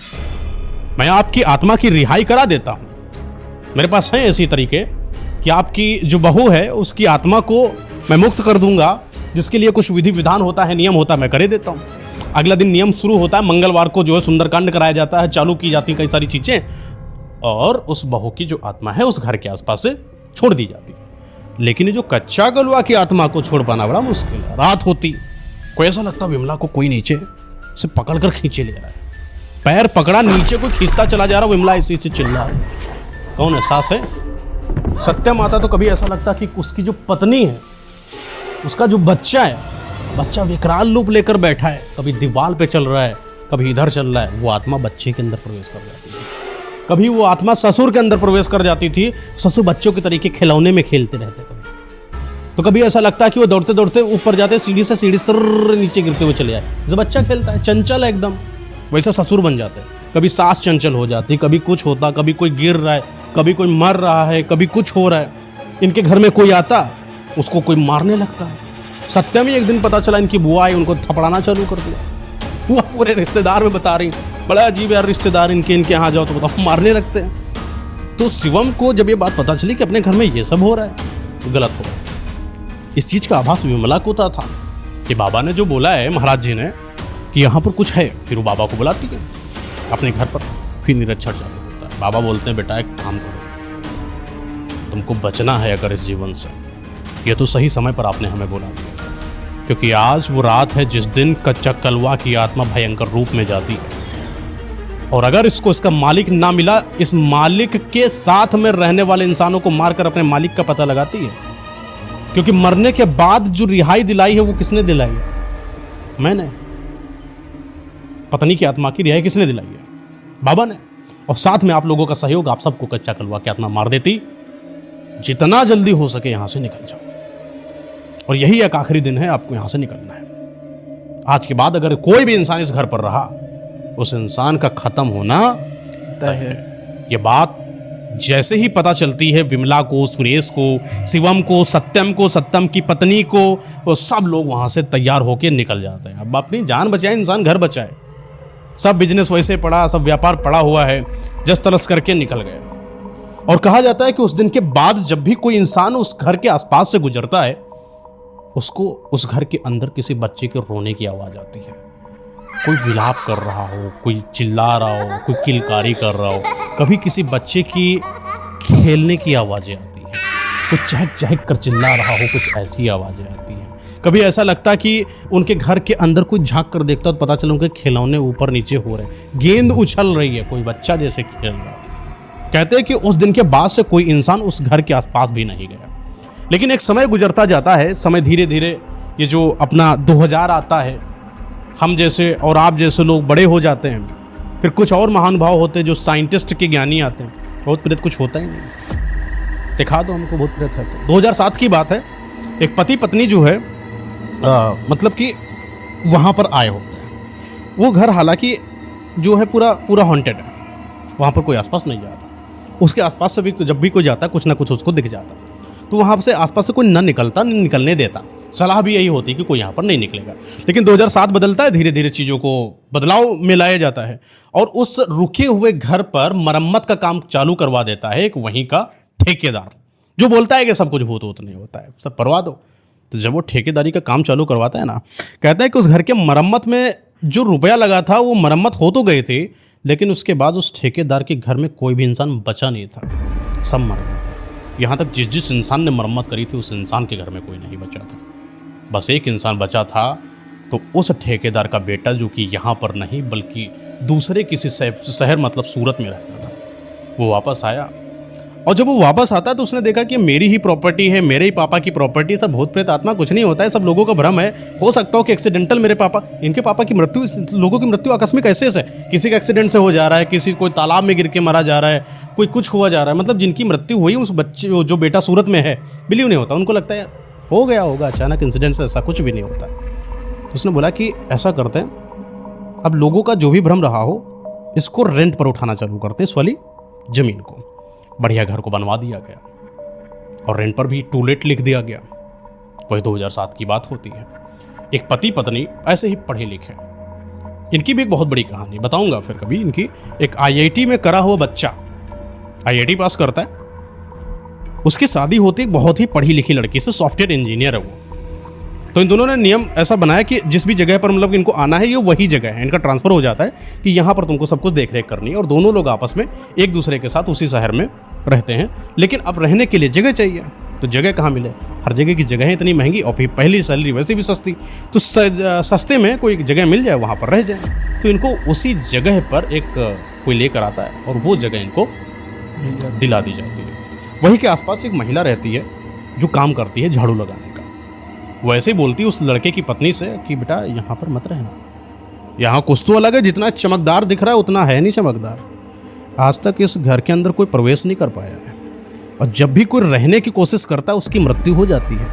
मैं आपकी आत्मा की रिहाई करा देता हूँ। मेरे पास है ऐसी तरीके कि आपकी जो बहू है उसकी आत्मा को मैं मुक्त कर दूंगा, जिसके लिए कुछ विधि विधान होता है, नियम होता है, मैं करे देता हूँ। अगला दिन नियम शुरू होता है, मंगलवार को जो है सुंदरकांड कराया जाता है, चालू की जाती कई सारी चीज़ें, और उस बहू की जो आत्मा है उस घर के आसपास से छोड़ दी जाती है। लेकिन ये जो कच्चा कलुआ की आत्मा को छोड़ पाना बड़ा मुश्किल है। रात होती, कोई ऐसा लगता विमला को कोई नीचे से पकड़ कर खींचे ले रहा है, पैर पकड़ा नीचे कोई खींचता चला जा रहा, विमला इसी से चिल्ला रही। कौन है, सास है। सत्यम आता तो कभी ऐसा लगता कि उसकी जो पत्नी है, उसका जो बच्चा है, बच्चा विकराल रूप लेकर बैठा है, कभी दीवार पे चल रहा है, कभी इधर चल रहा है। वो आत्मा बच्चे के अंदर प्रवेश कर जाती थी। कभी वो आत्मा ससुर के अंदर प्रवेश कर जाती थी, ससुर बच्चों के तरीके खिलौने में खेलते रहते। कभी तो कभी ऐसा लगता है कि वो दौड़ते दौड़ते ऊपर जाते, सीढ़ी से सीढ़ी सर नीचे गिरते हुए चले जाए। जब बच्चा खेलता है, चंचल है एकदम, वैसा ससुर बन जाते हैं। कभी सास चंचल हो जाती, कभी कुछ होता, कभी कोई गिर रहा है, कभी कोई मर रहा है, कभी कुछ हो रहा है। इनके घर में कोई आता, उसको कोई मारने लगता है। सत्यम ही एक दिन पता चला इनकी बुआ आई, उनको थपड़ाना चालू कर दिया। वो पूरे रिश्तेदार में बता रही, बड़ा अजीब यार, रिश्तेदार इनके यहाँ जाओ तो बताओ मारने लगते हैं। तो शिवम को जब ये बात पता चली कि अपने घर में ये सब हो रहा है तो गलत हो रहा है, इस चीज़ का आभास विमला को होता था कि बाबा ने जो बोला है महाराज जी ने कि यहाँ पर कुछ है। फिर वो बाबा को बुलाती है अपने घर पर, फिर निरीक्षण चालू होता है। बाबा बोलते हैं बेटा एक काम करो, तुमको बचना है अगर इस जीवन से, ये तो सही समय पर आपने हमें बोला दिया, क्योंकि आज वो रात है जिस दिन कच्चा कलवा की आत्मा भयंकर रूप में जाती है, और अगर इसको इसका मालिक ना मिला, इस मालिक के साथ में रहने वाले इंसानों को मारकर अपने मालिक का पता लगाती है। क्योंकि मरने के बाद जो रिहाई दिलाई है वो किसने दिलाई है? मैंने। पत्नी की आत्मा की रिहाई किसने दिलाई है? बाबा ने। और साथ में आप लोगों का सहयोग आप सबको कच्चा कलवा की आत्मा मार देती। जितना जल्दी हो सके यहां से निकल जाओ, और यही एक आखिरी दिन है, आपको यहां से निकलना है। आज के बाद अगर कोई भी इंसान इस घर पर रहा, उस इंसान का खत्म होना तय है। ये बात जैसे ही पता चलती है विमला को, सुरेश को, शिवम को, सत्यम को, सत्यम की पत्नी को, वो सब लोग वहां से तैयार होकर निकल जाते हैं। अब अपनी जान बचाए इंसान घर बचाए। सब बिजनेस वैसे पड़ा, सब व्यापार पड़ा हुआ है, जस तलस करके निकल गए। और कहा जाता है कि उस दिन के बाद जब भी कोई इंसान उस घर के आसपास से गुजरता है, उसको उस घर के अंदर किसी बच्चे के रोने की आवाज आती है। कोई विलाप कर रहा हो, कोई चिल्ला रहा हो, कोई किलकारी कर रहा हो, कभी किसी बच्चे की खेलने की आवाजें आती हैं, कोई चहक चहक कर चिल्ला रहा हो, कुछ ऐसी आवाजें आती हैं। कभी ऐसा लगता कि उनके घर के अंदर कोई झांक कर देखता तो पता चला उनके खिलौने ऊपर नीचे हो रहे हैं, गेंद उछल रही है, कोई बच्चा जैसे खेल रहा है। कहते हैं कि उस दिन के बाद से कोई इंसान उस घर के आसपास भी नहीं गया। लेकिन एक समय गुजरता जाता है, समय धीरे धीरे ये जो अपना 2000 आता है, हम जैसे और आप जैसे लोग बड़े हो जाते हैं। फिर कुछ और महानुभाव होते हैं जो साइंटिस्ट के ज्ञानी आते हैं। बहुत प्रेत कुछ होता ही नहीं, दिखा दो हमको बहुत प्रेत है। तो 2007 की बात है, एक पति पत्नी जो है मतलब कि वहाँ पर आए होते हैं। वो घर हालांकि जो है पूरा हॉन्टेड है, वहाँ पर कोई आसपास नहीं जाता। उसके आसपास से भी जब भी कोई जाता कुछ ना कुछ उसको दिख जाता। तो वहाँ से आसपास से कोई न निकलता, न निकलने देता। सलाह भी यही होती कि कोई यहाँ पर नहीं निकलेगा। लेकिन 2007 बदलता है, धीरे धीरे चीज़ों को बदलाव में लाया जाता है, और उस रुके हुए घर पर मरम्मत का काम चालू करवा देता है एक वहीं का ठेकेदार, जो बोलता है कि सब कुछ भूत नहीं होता है, सब करवा दो। तो जब वो ठेकेदारी का काम चालू करवाता है ना, कहता है कि उस घर के मरम्मत में जो रुपया लगा था वो मरम्मत हो तो गए थे, लेकिन उसके बाद उस ठेकेदार के घर में कोई भी इंसान बचा नहीं था, सब मर गए थे। यहाँ तक जिस इंसान ने मरम्मत करी थी उस इंसान के घर में कोई नहीं बचा था, बस एक इंसान बचा था। तो उस ठेकेदार का बेटा जो कि यहाँ पर नहीं बल्कि दूसरे किसी शहर मतलब सूरत में रहता था, वो वापस आया। और जब वो वापस आता है तो उसने देखा कि मेरी ही प्रॉपर्टी है, मेरे ही पापा की प्रॉपर्टी, सब भूत प्रेत आत्मा कुछ नहीं होता है, सब लोगों का भ्रम है। हो सकता हो कि एक्सीडेंटल इनके पापा की मृत्यु, लोगों की मृत्यु आकस्मिक ऐसे से, किसी का एक्सीडेंट से हो जा रहा है, किसी कोई तालाब में गिर के मरा जा रहा है, कोई कुछ हुआ जा रहा है। मतलब जिनकी मृत्यु हुई उस बच्चे जो बेटा सूरत में है, बिलीव नहीं होता, उनको लगता है हो गया होगा अचानक इंसिडेंट से, ऐसा कुछ भी नहीं होता। तो उसने बोला कि ऐसा करते हैं, अब लोगों का जो भी भ्रम रहा हो इसको रेंट पर उठाना चालू करते हैं, इस वाली ज़मीन को। बढ़िया घर को बनवा दिया गया और रेंट पर भी टू लेट लिख दिया गया। वही 2007 की बात होती है। एक पति पत्नी ऐसे ही पढ़े लिखे, इनकी भी एक बहुत बड़ी कहानी बताऊंगा फिर कभी। इनकी एक IIT में करा हुआ बच्चा IIT पास करता है, उसकी शादी होती है बहुत ही पढ़ी लिखी लड़की से, सॉफ्टवेयर इंजीनियर है वो। तो इन दोनों ने नियम ऐसा बनाया कि जिस भी जगह पर मतलब इनको आना है ये वही जगह है, इनका ट्रांसफ़र हो जाता है कि यहाँ पर तुमको सब कुछ देख रेख करनी है। और दोनों लोग आपस में एक दूसरे के साथ उसी शहर में रहते हैं। लेकिन अब रहने के लिए जगह चाहिए, तो जगह कहाँ मिले? हर जगह की जगह इतनी महंगी, और फिर पहली सैलरी वैसे भी सस्ती, तो सस्ते में कोई जगह मिल जाए वहाँ पर रह जाए। तो इनको उसी जगह पर एक कोई लेकर आता है और वो जगह इनको दिला दी जाती है। वहीं के आसपास एक महिला रहती है जो काम करती है झाड़ू लगाने का। वो ऐसे ही बोलती है उस लड़के की पत्नी से कि बेटा यहाँ पर मत रहना, यहाँ कुछ तो अलग है, जितना चमकदार दिख रहा है उतना है नहीं चमकदार। आज तक इस घर के अंदर कोई प्रवेश नहीं कर पाया है, और जब भी कोई रहने की कोशिश करता है उसकी मृत्यु हो जाती है।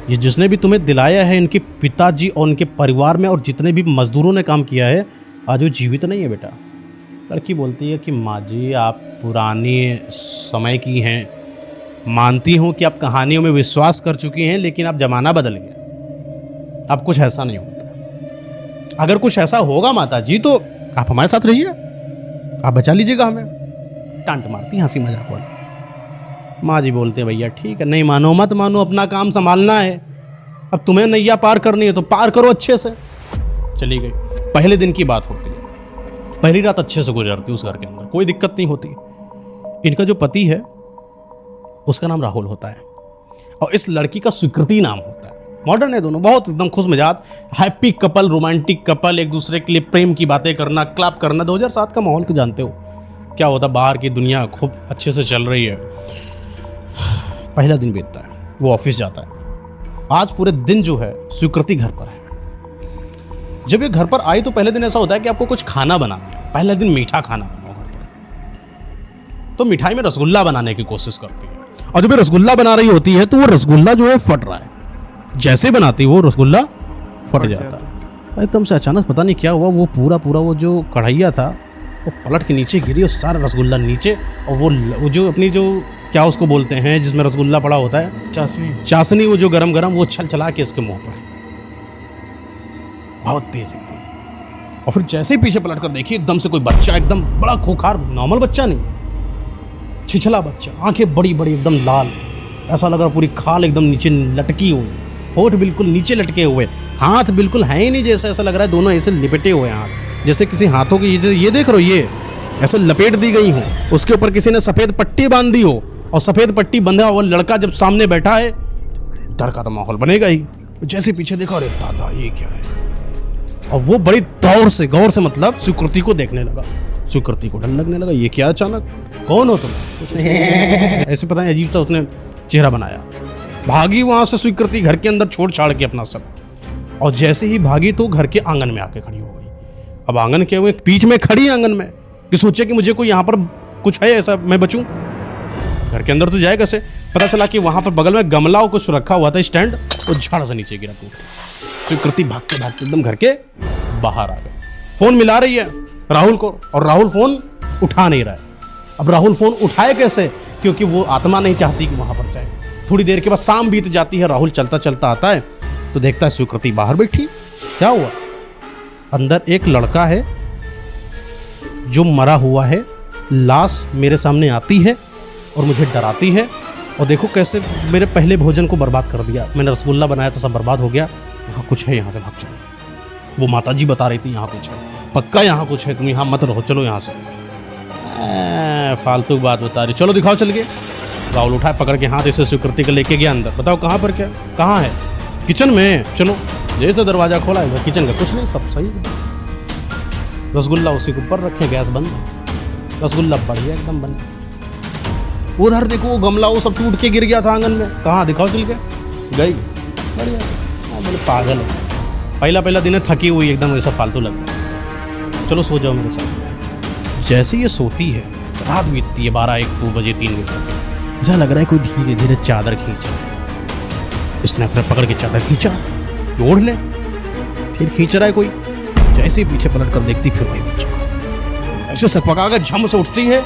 ये जिसने भी तुम्हें दिलाया है, इनके पिताजी और उनके परिवार में और जितने भी मजदूरों ने काम किया है, आज वो जीवित नहीं है बेटा। लड़की बोलती है कि माँ जी आप पुराने समय की हैं, मानती हूँ कि आप कहानियों में विश्वास कर चुकी हैं, लेकिन अब ज़माना बदल गया, अब कुछ ऐसा नहीं होता। अगर कुछ ऐसा होगा माता जी तो आप हमारे साथ रहिए, आप बचा लीजिएगा हमें। टांट मारती हंसी मजाक वाला। माँ जी बोलते हैं भैया ठीक है, नहीं मानो मत मानो, अपना काम संभालना है। अब तुम्हें नैया पार करनी है तो पार करो अच्छे से। चली गई। पहले दिन की बात होती है, पहली रात अच्छे से गुजरती उस घर के अंदर, कोई दिक्कत नहीं होती। इनका जो पति है उसका नाम राहुल होता है और इस लड़की का स्वीकृति नाम होता है। मॉडर्न है दोनों, बहुत एकदम खुश मिजाज, हैप्पी कपल, रोमांटिक कपल, एक दूसरे के लिए प्रेम की बातें करना, क्लैप करना। 2007 का माहौल तो जानते हो क्या होता, बाहर की दुनिया खूब अच्छे से चल रही है। पहला दिन बीतता है, वो ऑफिस जाता है। आज पूरे दिन जो है स्वीकृति घर पर है। जब ये घर पर आई तो पहले दिन ऐसा होता है कि आपको कुछ खाना बनाना है। पहला दिन मीठा खाना बनाओ घर पर, तो मिठाई में रसगुल्ला बनाने की कोशिश करती है। और जब ये रसगुल्ला बना रही होती है तो वो रसगुल्ला जो है फट रहा है। जैसे बनाती वो रसगुल्ला फट जाता है। एकदम से अचानक पता नहीं क्या हुआ, वो पूरा वो जो कढ़ाइया था वो पलट के नीचे गिरी और सारा रसगुल्ला नीचे। और वो जो अपनी जो क्या उसको बोलते हैं जिसमें रसगुल्ला पड़ा होता है, चाशनी, वो जो गरम वो छल चला के इसके मुंह पर, बहुत तेज एकदम। और फिर जैसे ही पीछे पलट कर देखिए, एकदम से कोई बच्चा, एकदम बड़ा खोखार, नॉर्मल बच्चा नहीं, छिछला बच्चा, आंखें बड़ी एकदम लाल, ऐसा लग रहा पूरी खाल एकदम नीचे लटकी हुई, होठ बिल्कुल नीचे लटके हुए, हाथ बिल्कुल है ही नहीं, जैसे ऐसा लग रहा है दोनों ऐसे लिपटे हुए हाथ, जैसे किसी हाथों की ये देख रहे हो, ये ऐसे लपेट दी गई हो, उसके ऊपर किसी ने सफ़ेद पट्टी बांध दी हो। और सफ़ेद पट्टी बंधा हुआ लड़का जब सामने बैठा है, डर का तो माहौल बनेगा ही। जैसे पीछे देखा, अरे दादा ये क्या है। और वो बड़ी गौर से मतलब स्वीकृति को देखने लगा। स्वीकृति को डर लगने लगा, ये क्या अचानक, कौन हो तुम? कुछ नहीं ऐसे पता नहीं, अजीब सा उसने चेहरा बनाया। भागी वहां से स्वीकृति घर के अंदर छोड़ छाड़ के अपना सब। और जैसे ही भागी तो घर के आंगन में आके खड़ी हो गई। अब आंगन के हुए बीच में खड़ी आंगन में, कि सोचे कि मुझे कोई यहाँ पर कुछ है ऐसा, मैं बचूं। घर के अंदर तो जाए कैसे? पता चला कि वहां पर बगल में गमला और कुछ रखा हुआ था स्टैंड, वो झाड़ से नीचे गिरा टूट। स्वीकृति भागते एकदम घर के बाहर आ गए। फोन मिला रही है राहुल को, और राहुल फोन उठा नहीं रहा है। अब राहुल फोन उठाए कैसे? क्योंकि वो आत्मा नहीं चाहती कि वहां पर जाए। थोड़ी देर के बाद शाम बीत जाती है, राहुल चलता आता है तो देखता है स्वीकृति बाहर बैठी। क्या हुआ? अंदर एक लड़का है जो मरा हुआ है, लाश मेरे सामने आती है और मुझे डराती है। और देखो कैसे मेरे पहले भोजन को बर्बाद कर दिया, मैंने रसगुल्ला बनाया था, सब बर्बाद हो गया। यहाँ कुछ है, यहाँ से भाग चलो। वो माताजी बता रही थी यहाँ कुछ है, पक्का यहाँ कुछ है, तुम यहाँ मत रहो, चलो यहाँ से। फालतू बात बता रही, चलो दिखाओ चल के। राहुल उठाए पकड़ के हाथ ऐसे स्वीकृति को लेके गया अंदर। बताओ कहाँ पर, क्या कहाँ है? किचन में। चलो, जैसे दरवाजा खोला ऐसा किचन का कुछ नहीं, सब सही। रसगुल्ला उसी के ऊपर रखे, गैस बंद, रसगुल्ला बढ़िया एकदम बंद। उधर देखो वो गमला वो सब टूट के गिर गया था आंगन में। कहाँ? दिखाओ चल के। गई बढ़िया से। बोले पागल है, पहला दिन है, थकी हुई एकदम, ऐसा फालतू लग रहा है। चलो सो जाओ मेरे साथ। जैसे ये सोती है, रात बीतती है 12, 1, 2 बजे, 3 बजे। ऐसा लग रहा है कोई धीरे धीरे चादर खींचा। इसने अपने पकड़ के चादर खींचा, ओढ़ ले, फिर खींच रहा है कोई। जैसे ही पीछे पलट कर देखती, फिर वही बच्चा ऐसे सकपका कर झम से उठती है